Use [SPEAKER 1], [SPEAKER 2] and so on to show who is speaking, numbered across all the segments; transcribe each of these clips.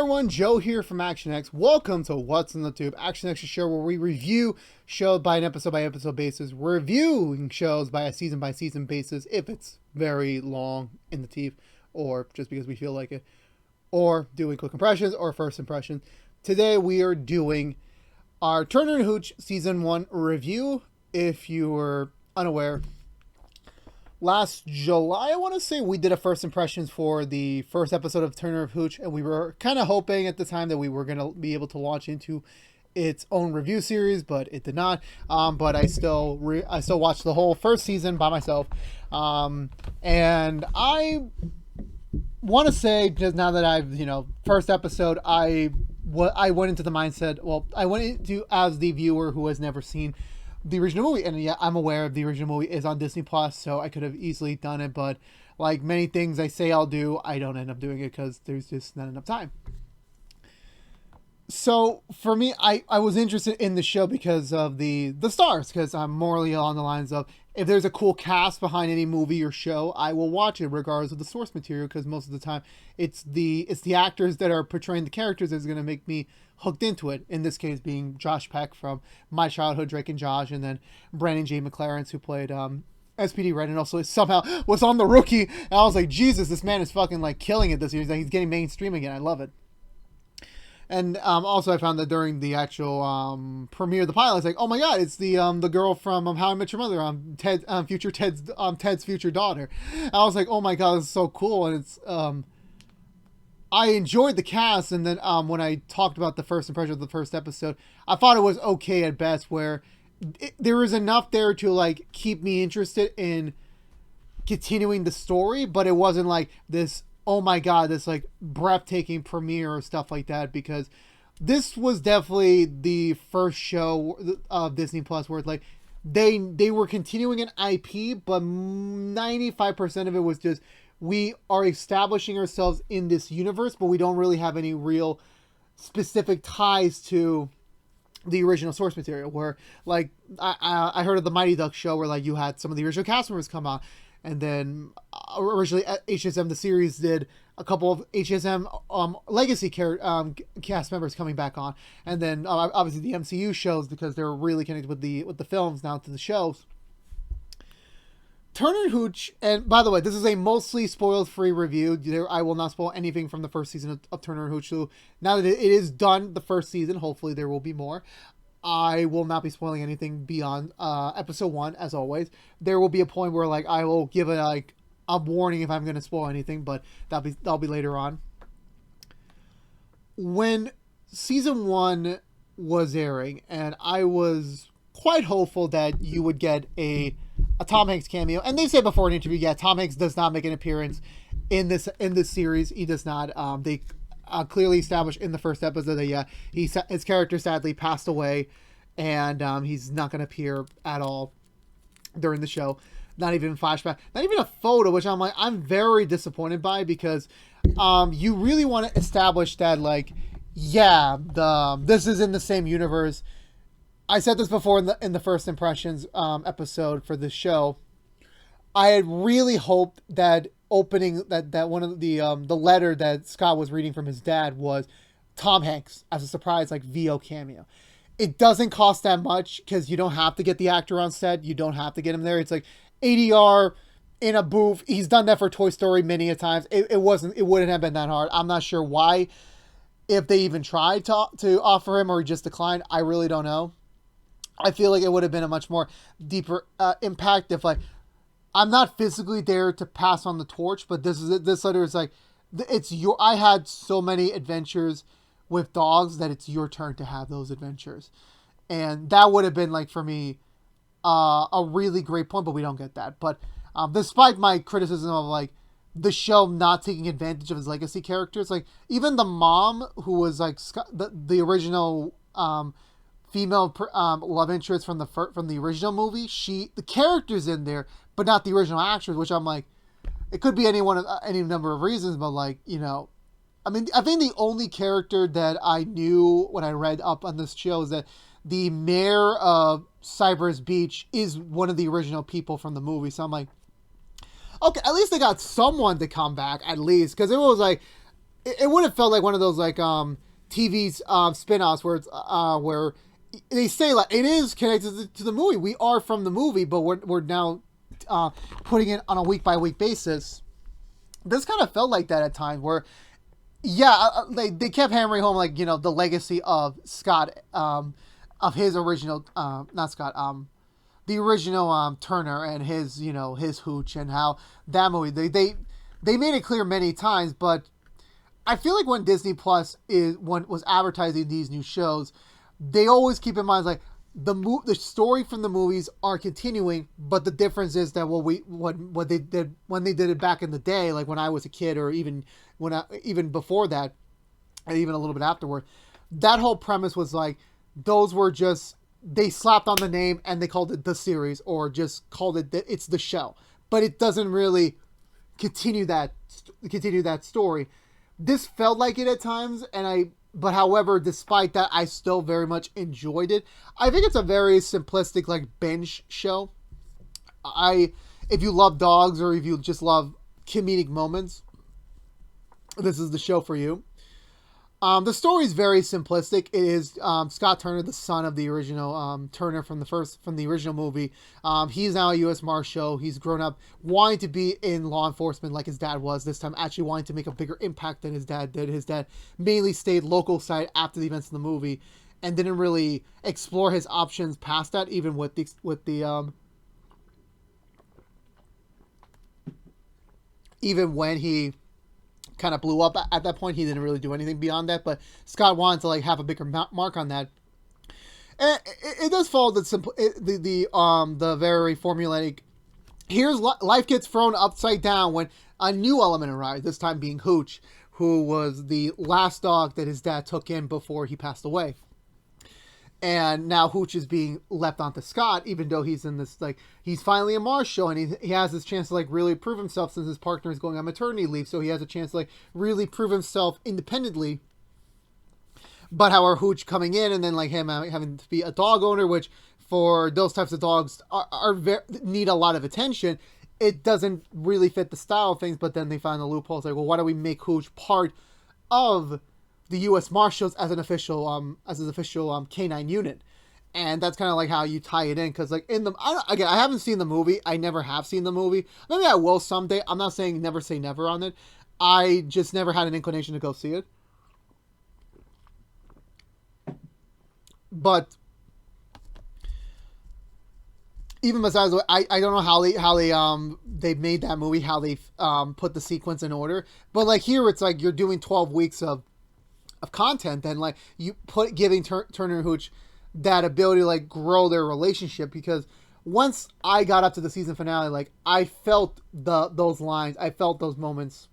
[SPEAKER 1] everyone, Joe here from ActionX. Welcome to What's in the Tube, ActionX's show where we review shows by an episode-by-episode basis, reviewing shows by a season-by-season basis if it's very long in the teeth, or just because we feel like it, or doing quick impressions or first impressions. Today we are doing our Turner and Hooch Season 1 review. If you were unaware, last July, I want to say, we did a first impressions for the first episode of Turner and Hooch, and we were kind of hoping at the time that we were going to be able to launch into its own review series, but it did not. But I still watched the whole first season by myself, and I want to say, just now that I've, first episode, I went into the mindset, I went into as the viewer who has never seen the original movie, and yeah, I'm aware of the original movie is on Disney Plus, so I could have easily done it, but like many things I say I'll do, I don't end up doing it because there's just not enough time. So for me, I was interested in the show because of the stars, because I'm morally along the lines of, if there's a cool cast behind any movie or show, I will watch it regardless of the source material, because most of the time it's the actors that are portraying the characters that's going to make me hooked into it. In this case being Josh Peck from My Childhood, Drake and Josh, and then Brandon J. McLaren, who played SPD Red, and also somehow was on The Rookie. And I was like, Jesus, this man is fucking like killing it this year. He's getting mainstream again. I love it. And also I found that during the actual premiere of the pilot, I was like, oh my god, it's the girl from How I Met Your Mother, Ted's future daughter. And I was like, oh my god, this is so cool. And it's I enjoyed the cast, and then when I talked about the first impression of the first episode, I thought it was okay at best, where there was enough there to like keep me interested in continuing the story, but it wasn't like this, oh my god, this like breathtaking premiere or stuff like that, because this was definitely the first show of Disney Plus where it's like they were continuing an IP, but 95% of it was just, we are establishing ourselves in this universe, but we don't really have any real specific ties to the original source material. Where like I heard of the Mighty Ducks show, where like you had some of the original cast members come on, and then originally HSM the series did a couple of HSM legacy cast members coming back on, and then obviously the MCU shows, because they're really connected with the films now to the shows. Turner and Hooch, and by the way, this is a mostly spoiled-free review. I will not spoil anything from the first season of Turner and Hooch. So now that it is done, the first season, hopefully there will be more. I will not be spoiling anything beyond episode 1, as always. There will be a point where like I will give a warning if I'm going to spoil anything, but that'll be later on. When season 1 was airing, and I was quite hopeful that you would get a Tom Hanks cameo, and they said before an interview, yeah, Tom Hanks does not make an appearance in this series. He does not. They clearly established in the first episode that his character sadly passed away, and he's not going to appear at all during the show. Not even flashback, not even a photo, which I'm very disappointed by, because you really want to establish that this is in the same universe. I said this before in the first impressions episode for this show. I had really hoped that that one of the letter that Scott was reading from his dad was Tom Hanks as a surprise VO cameo. It doesn't cost that much, because you don't have to get the actor on set. You don't have to get him there. It's like ADR in a booth. He's done that for Toy Story many a times. It wouldn't have been that hard. I'm not sure why, if they even tried to offer him or he just declined. I really don't know. I feel like it would have been a much more deeper impact if I'm not physically there to pass on the torch, but this letter is I had so many adventures with dogs that it's your turn to have those adventures. And that would have been for me a really great point, but we don't get that. But despite my criticism of the show not taking advantage of his legacy characters, even the mom, who was the original female love interest from the original movie, the character's in there, but not the original actress, which I'm it could be any number of reasons, but I think the only character that I knew when I read up on this show is that the mayor of Cypress Beach is one of the original people from the movie. So I'm okay, at least they got someone to come back, at least, because it was it would have felt like one of those like TV's spin-offs where it's where they say like it is connected to the movie. We are from the movie, but we're now putting it on a week by week basis. This kind of felt like that at times where yeah, they kept hammering home like the legacy of Scott, of his original not Scott, the original Turner and his his Hooch, and how that movie they made it clear many times. But I feel like when Disney Plus was advertising these new shows, they always keep in mind like the story from the movies are continuing, but the difference is that what they did when they did it back in the day, like when I was a kid, or even even before that, and even a little bit afterward, that whole premise was like those were just they slapped on the name and they called it the series, or just called it it's the show, but it doesn't really continue that story. This felt like it at times, but however, despite that, I still very much enjoyed it. I think it's a very simplistic like binge show. If you love dogs or if you just love comedic moments, this is the show for you. The story is very simplistic. It is Scott Turner, the son of the original Turner from the original movie. He's now a U.S. Marshal. He's grown up wanting to be in law enforcement like his dad was. This time, actually wanting to make a bigger impact than his dad did. His dad mainly stayed local side after the events of the movie, and didn't really explore his options past that. Even with the even when he kind of blew up at that point, he didn't really do anything beyond that. But Scott wanted to like have a bigger mark on that. And it does follow the very formulaic. Here's life gets thrown upside down when a new element arrives. This time being Hooch, who was the last dog that his dad took in before he passed away. And now Hooch is being left onto Scott, even though he's in this, like, he's finally a Marshal, and he has this chance to, like, really prove himself since his partner is going on maternity leave. So he has a chance to, like, really prove himself independently. But however, Hooch coming in and then, like, him having to be a dog owner, which for those types of dogs need a lot of attention, it doesn't really fit the style of things. But then they find the loopholes, like, well, why don't we make Hooch part of the U.S. Marshals as an official canine unit? And that's kind of like how you tie it in, because like I haven't seen the movie. I never have seen the movie. Maybe I will someday. I'm not saying never say never on it. I just never had an inclination to go see it. But even besides, I don't know how they made that movie, how they put the sequence in order. But like here, it's like you're doing 12 weeks of content, then like you giving Turner and Hooch that ability to like grow their relationship, because once I got up to the season finale, like I felt those lines, I felt those moments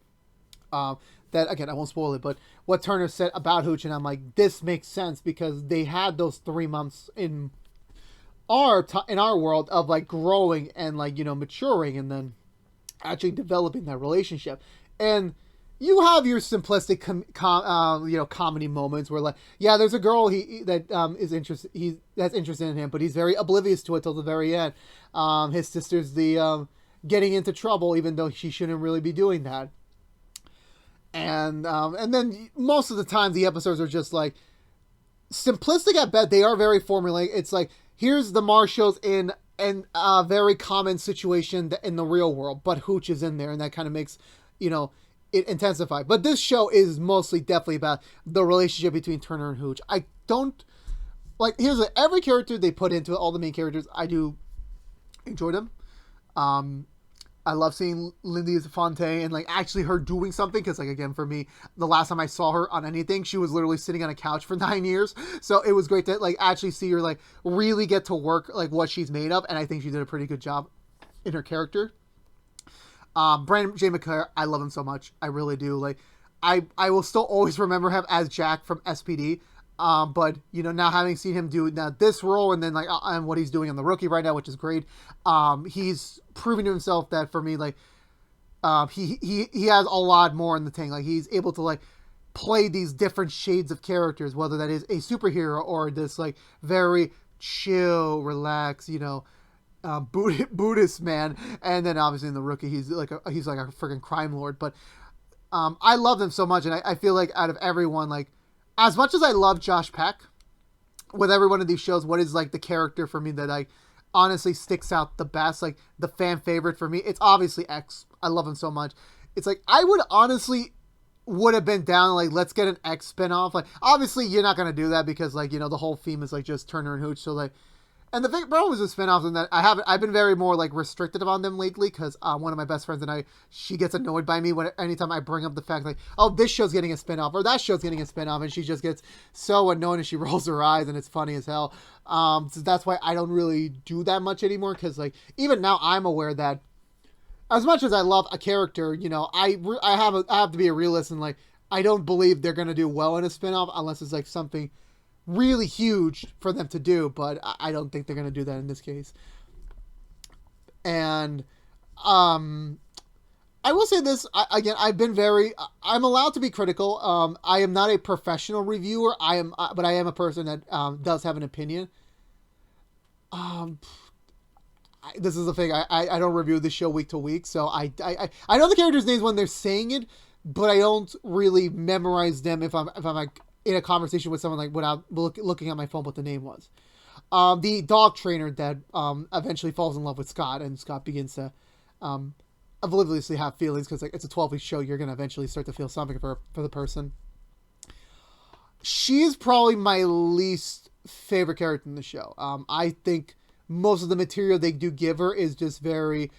[SPEAKER 1] that, again, I won't spoil it, but what Turner said about Hooch, and I'm like, this makes sense, because they had those 3 months in our world of like growing and like maturing, and then actually developing that relationship. And you have your simplistic comedy moments where like, yeah, there's a girl that's interested in him, but he's very oblivious to it till the very end. His sister's the getting into trouble, even though she shouldn't really be doing that. And then most of the time the episodes are just like simplistic at best. They are very formulaic. It's like, here's the Marshals in a very common situation in the real world, but Hooch is in there, and that kind of makes it intensified. But this show is mostly definitely about the relationship between Turner and Hooch. I don't like, every character they put into it, all the main characters, I do enjoy them. I love seeing Lindy Fontaine and like actually her doing something, because like, again, for me, the last time I saw her on anything, she was literally sitting on a couch for 9 years. So it was great to like actually see her like really get to work like what she's made of, and I think she did a pretty good job in her character. Brandon J. McClure, I love him so much. I really do. Like, I will still always remember him as Jack from SPD. But now having seen him do now this role, and then like and what he's doing on The Rookie right now, which is great. He's proving to himself that, for me, like, he has a lot more in the tank. Like, he's able to like play these different shades of characters, whether that is a superhero or this like very chill, relaxed, Buddhist man. And then obviously in The Rookie, he's like a freaking crime lord. But I love them so much, and I feel like out of everyone, like as much as I love Josh Peck, with every one of these shows, what is like the character for me that I honestly sticks out the best, like the fan favorite for me, it's obviously X. I love him so much. It's like I would honestly would have been down like let's get an X spinoff. Like obviously you're not gonna do that because like the whole theme is like just Turner and Hooch. So like, and the big problem is with spinoffs and that I've been very more like restricted on them lately because one of my best friends and she gets annoyed by me when anytime I bring up the fact like, oh, this show's getting a spinoff or that show's getting a spinoff, and she just gets so annoyed and she rolls her eyes and it's funny as hell. So that's why I don't really do that much anymore, because like even now I'm aware that as much as I love a character, I have to be a realist, and like I don't believe they're gonna do well in a spinoff unless it's like something really huge for them to do, but I don't think they're going to do that in this case. And I will say this again, I'm allowed to be critical. I am not a professional reviewer. But I am a person that does have an opinion. This is the thing. I don't review the show week to week, so I know the characters' names when they're saying it, but I don't really memorize them if I'm like in a conversation with someone, like without looking at my phone what the name was. The dog trainer that eventually falls in love with Scott, and Scott begins to obliviously have feelings because like it's a 12-week show. You're gonna eventually start to feel something for the person. She's probably my least favorite character in the show. I think most of the material they do give her is just very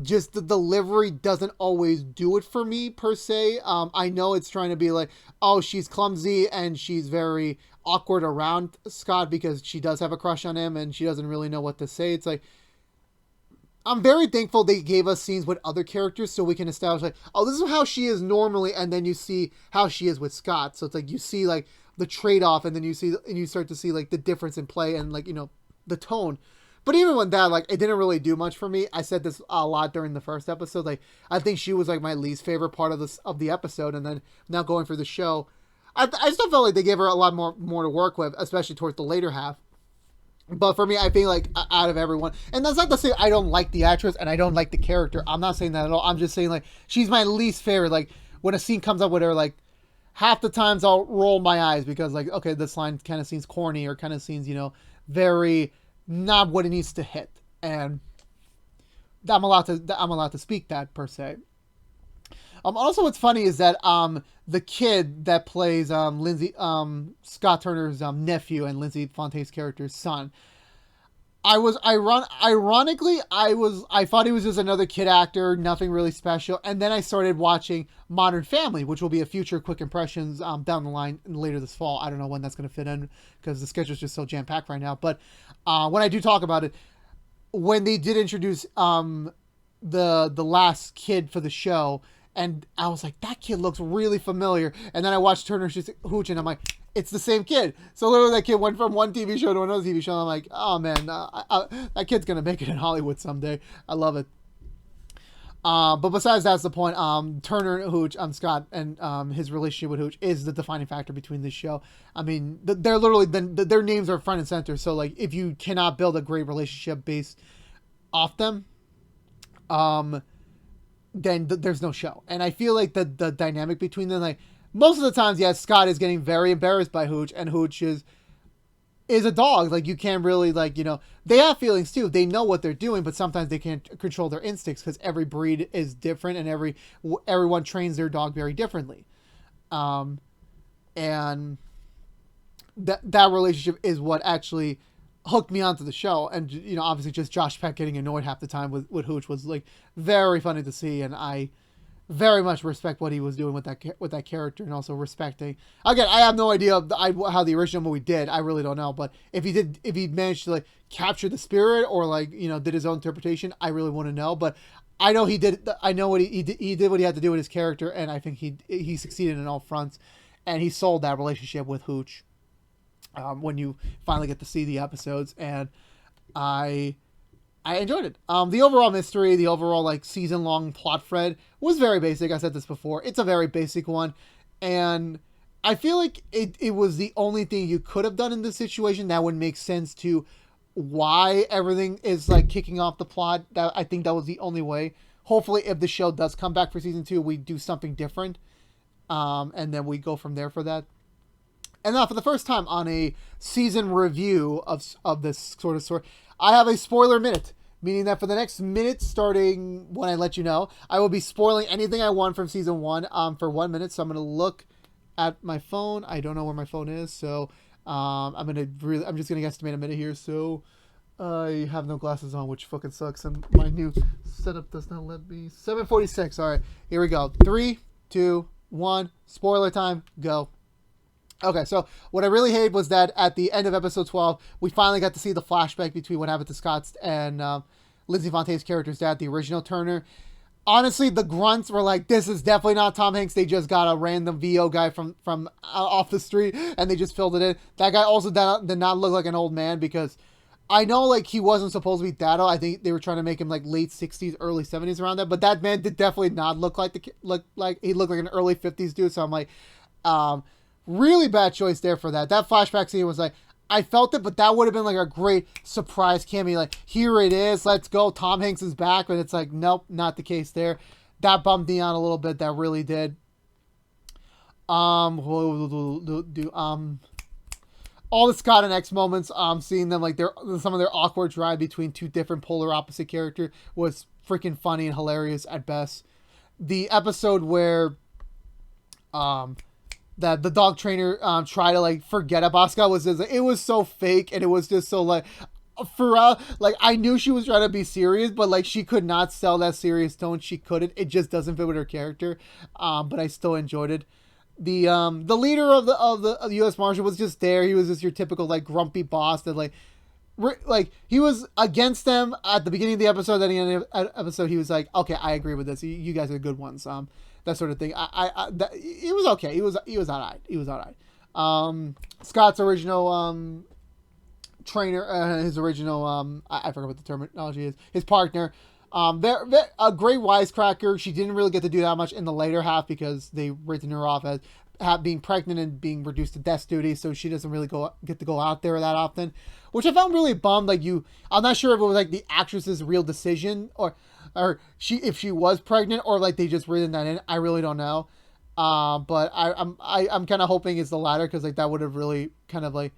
[SPEAKER 1] just the delivery doesn't always do it for me per se. I know it's trying to be like, oh, she's clumsy and she's very awkward around Scott because she does have a crush on him and she doesn't really know what to say. It's like, I'm very thankful they gave us scenes with other characters so we can establish like, oh, this is how she is normally, and then you see how she is with Scott. So it's like you see like the trade-off, and then you start to see like the difference in play and like the tone. But even with that, like, it didn't really do much for me. I said this a lot during the first episode. Like, I think she was, like, my least favorite part of the episode. And then now going for the show, I still felt like they gave her a lot more to work with, especially towards the later half. But for me, I feel like out of everyone, and that's not to say I don't like the actress and I don't like the character. I'm not saying that at all. I'm just saying, like, she's my least favorite. Like, when a scene comes up with her, like, half the times I'll roll my eyes because, like, okay, this line kind of seems corny or kind of seems, very not what it needs to hit, and I'm allowed to speak that per se. Also, what's funny is that the kid that plays Lindsay Scott Turner's nephew and Lindsay Fontaine's character's son, I thought he was just another kid actor, nothing really special, and then I started watching Modern Family, which will be a future quick impressions down the line later this fall. I don't know when that's going to fit in because the schedule's just so jam packed right now. But when I do talk about it, when they did introduce the last kid for the show, and I was like, that kid looks really familiar. And then I watched Turner and Hooch, and I'm like, it's the same kid. So literally that kid went from one TV show to another TV show. And I'm like, oh man, that kid's going to make it in Hollywood someday. I love it. But besides that's the point. Turner and Hooch, Scott, and his relationship with Hooch is the defining factor between this show. I mean, they're literally, their names are front and center. So like, if you cannot build a great relationship based off them, then there's no show. And I feel like the dynamic between them, like, most of the times, yes, Scott is getting very embarrassed by Hooch, and Hooch is a dog. Like, you can't really, like, they have feelings too. They know what they're doing, but sometimes they can't control their instincts because every breed is different and everyone trains their dog very differently. And that relationship is what actually hooked me onto the show. And, obviously just Josh Peck getting annoyed half the time with Hooch was, like, very funny to see, and I very much respect what he was doing with that character, and also respecting. Again, I have no idea how the original movie did. I really don't know. But if he managed to like capture the spirit or like did his own interpretation, I really want to know. But I know he did. I know what he did. He did what he had to do with his character, and I think he succeeded in all fronts, and he sold that relationship with Hooch. When you finally get to see the episodes, and I enjoyed it. The overall mystery, the overall like season-long plot thread was very basic. I said this before. It's a very basic one, and I feel like it was the only thing you could have done in this situation that would make sense to why everything is like kicking off the plot. That I think that was the only way. hopefully, if the show does come back for season 2, we do something different, and then we go from there for that. And now, for the first time on a season review of this sort of story, I have a spoiler minute, meaning that for the next minute, starting when I let you know, I will be spoiling anything I want from season 1 for 1 minute. So I'm going to look at my phone. I don't know where my phone is, so I'm just going to estimate a minute here. So I have no glasses on, which fucking sucks, and my new setup does not let me. 7:46. All right, here we go. 3, 2, 1. Spoiler time. Go. Okay, so what I really hated was that at the end of episode 12, we finally got to see the flashback between what happened to Scott's and Lindsay Fontaine's character's dad, the original Turner. Honestly, the grunts were like, this is definitely not Tom Hanks. They just got a random VO guy from off the street, and they just filled it in. That guy also did not look like an old man, because I know, like, he wasn't supposed to be that old. I think they were trying to make him, like, late 60s, early 70s around that. But that man did definitely not look like he looked like an early 50s dude. So I'm like, really bad choice there for that. That flashback scene was like, I felt it, but that would have been like a great surprise cameo. Like, here it is, let's go, Tom Hanks is back. But it's like, nope, not the case there. That bummed me on a little bit. That really did. All the Scott and X moments, seeing them, like, some of their awkward drive between two different polar opposite characters was freaking funny and hilarious at best. The episode where that the dog trainer tried to, like, forget about Scott was just, it was so fake, and it was just so, like, Pharrell, like, I knew she was trying to be serious, but, like, she could not sell that serious tone. She couldn't. It just doesn't fit with her character. But I still enjoyed it. The leader of the U.S. Marshal was just there. He was just your typical, like, grumpy boss that, like he was against them at the beginning of the episode. Then at the end of the episode, he was like, okay, I agree with this. You guys are good ones. That sort of thing. It was okay. He was alright. He was alright. Scott's original trainer, his original I forgot what the terminology is. His partner, they're a great wisecracker. She didn't really get to do that much in the later half because they written her off as being pregnant and being reduced to desk duty, so she doesn't really get to go out there that often, which I found really bummed. Like, I'm not sure if it was like the actress's real decision or if she was pregnant, or like they just written that in. I really don't know. But I'm kind of hoping it's the latter, because like that would have really kind of like,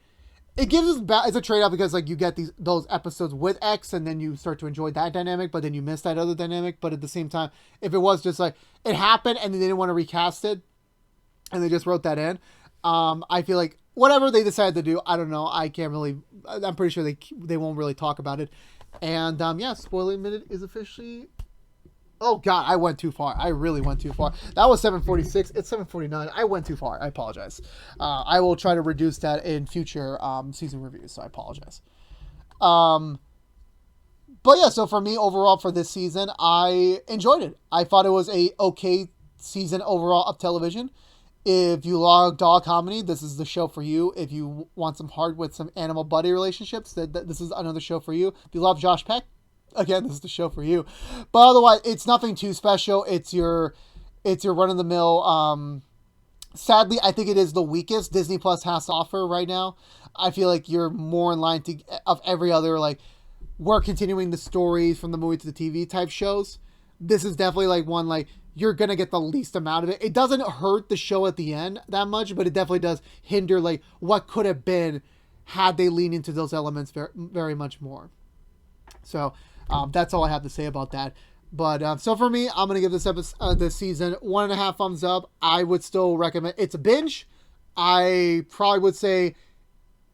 [SPEAKER 1] it gives us it's a trade-off, because like you get those episodes with X, and then you start to enjoy that dynamic, but then you miss that other dynamic. But at the same time, if it was just like it happened and they didn't want to recast it and they just wrote that in, I feel like whatever they decide to do, I don't know. I'm pretty sure they won't really talk about it. And yeah, spoiler minute is officially. Oh God, I went too far. I really went too far. That was 7:46. It's 7:49. I went too far. I apologize. I will try to reduce that in future season reviews. So I apologize. But yeah, so for me overall for this season, I enjoyed it. I thought it was a okay season overall of television. If you love dog comedy, this is the show for you. If you want some heart with some animal buddy relationships, this is another show for you. If you love Josh Peck, again, this is the show for you. But otherwise, it's nothing too special. It's your run-of-the-mill. Sadly, I think it is the weakest Disney Plus has to offer right now. I feel like you're more in line of every other, like, we're continuing the stories from the movie to the TV type shows. This is definitely like one, like, you're going to get the least amount of it. It doesn't hurt the show at the end that much, but it definitely does hinder, like, what could have been had they leaned into those elements very, very much more. So, that's all I have to say about that. But, so for me, I'm going to give this this season 1.5 thumbs up. I would still recommend, it's a binge. I probably would say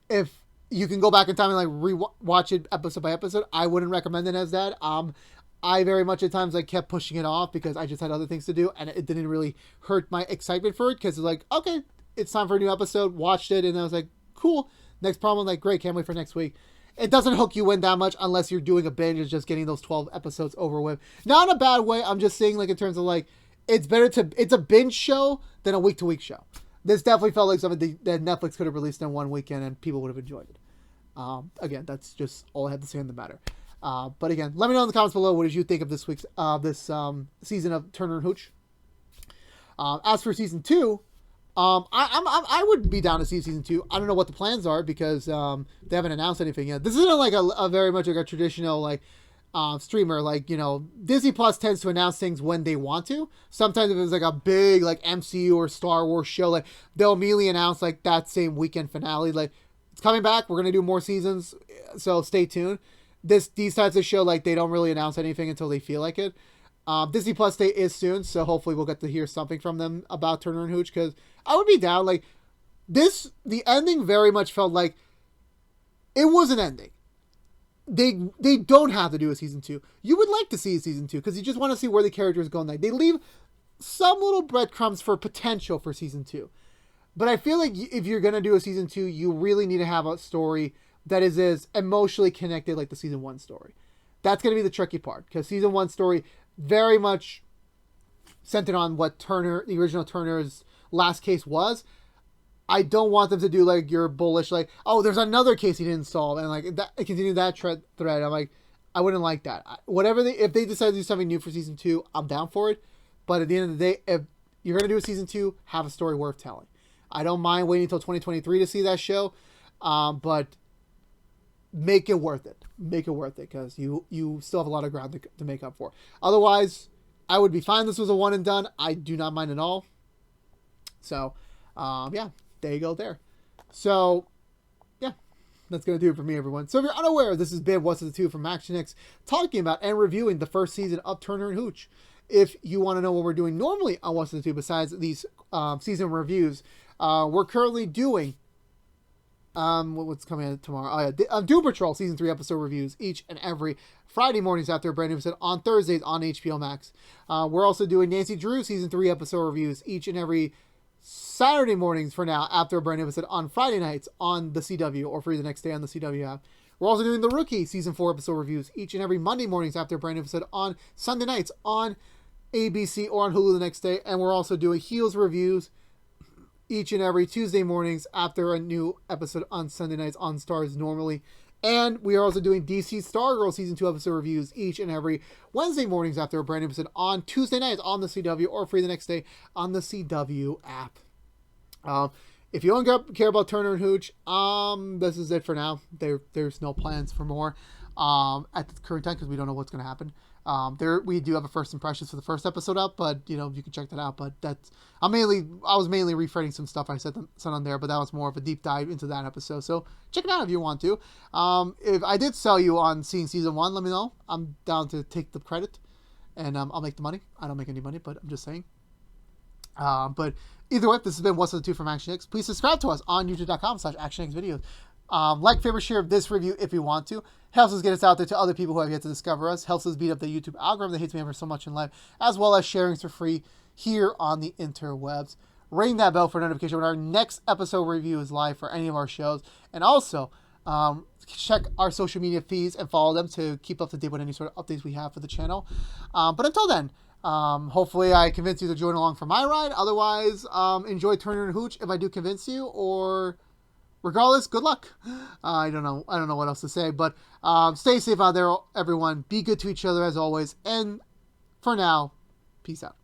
[SPEAKER 1] if you can go back in time and, like, re-watch it episode by episode, I wouldn't recommend it as that. I very much at times, like, kept pushing it off because I just had other things to do, and it didn't really hurt my excitement for it, because it's like, okay, it's time for a new episode, watched it, and I was like, cool, next problem, like, great, can't wait for next week. It doesn't hook you in that much unless you're doing a binge, it's just getting those 12 episodes over with. Not in a bad way, I'm just saying, like, in terms of, like, it's a binge show than a week-to-week show. This definitely felt like something that Netflix could have released in one weekend and people would have enjoyed it. Again, that's just all I have to say on the matter. But again, let me know in the comments below, what did you think of this week's season of Turner and Hooch. As for season 2, I would be down to see season 2. I don't know what the plans are because they haven't announced anything yet. This isn't like a very much like a traditional, like, streamer, like, Disney Plus tends to announce things when they want to. Sometimes if it's like a big like MCU or Star Wars show, like they'll immediately announce like that same weekend finale, like it's coming back, we're gonna do more seasons, so stay tuned. These types of show, like they don't really announce anything until they feel like it. Disney Plus Day is soon, so hopefully we'll get to hear something from them about Turner and Hooch, because I would be down. Like the ending very much felt like it was an ending. They don't have to do a season 2. You would like to see a season 2 because you just want to see where the characters go. Like they leave some little breadcrumbs for potential for season 2. But I feel like if you're gonna do a season 2, you really need to have a story that is as emotionally connected like the season 1 story. That's gonna be the tricky part, because season 1 story very much centered on what the original Turner's last case was. I don't want them to do like your bullish, like, oh, there's another case he didn't solve, and like that continue that thread. I'm like, I wouldn't like that. If they decide to do something new for season 2, I'm down for it. But at the end of the day, if you're gonna do a season 2, have a story worth telling. I don't mind waiting until 2023 to see that show, but make it worth it. Make it worth it, because you still have a lot of ground to make up for. Otherwise, I would be fine. This was a one and done. I do not mind at all. So, yeah. There you go there. So, yeah, that's going to do it for me, everyone. So if you're unaware, this has been What's the Two from ActionX, talking about and reviewing the first season of Turner and Hooch. If you want to know what we're doing normally on What's the Two, besides these season reviews, we're currently doing, what's coming out tomorrow? Oh, yeah, Doom Patrol Season 3 episode reviews each and every Friday mornings after a brand new episode, on Thursdays on HBO Max. We're also doing Nancy Drew Season 3 episode reviews each and every Saturday mornings for now, after a brand new episode on Friday nights on the CW, or free the next day on the CW app. We're also doing The Rookie Season 4 episode reviews each and every Monday mornings after a brand new episode on Sunday nights on ABC or on Hulu the next day. And we're also doing Heels reviews each and every Tuesday mornings after a new episode on Sunday nights on Stars normally. And we are also doing DC Stargirl Season 2 episode reviews each and every Wednesday mornings after a brand new episode on Tuesday nights on the CW, or free the next day on the CW app. If you don't care about Turner and Hooch, this is it for now. There's no plans for more at the current time, because we don't know what's going to happen. We do have a first impressions for the first episode up, but you can check that out. But I was mainly rephrasing some stuff I said on there, but that was more of a deep dive into that episode. So check it out if you want to. If I did sell you on seeing season 1, let me know. I'm down to take the credit, and I'll make the money. I don't make any money, but I'm just saying. But either way, this has been What's the Two from ActionX. Please subscribe to us on youtube.com/ActionX videos. Like, favorite, share this review if you want to. Helps us get us out there to other people who have yet to discover us. Helps us beat up the YouTube algorithm that hates me ever so much in life, as well as sharing for free here on the interwebs. Ring that bell for notification when our next episode review is live for any of our shows. And also, check our social media feeds and follow them to keep up to date with any sort of updates we have for the channel. But until then, hopefully I convince you to join along for my ride. Otherwise, enjoy Turner and Hooch if I do convince you, or regardless, good luck. I don't know what else to say, but stay safe out there, everyone. Be good to each other as always. And for now, peace out.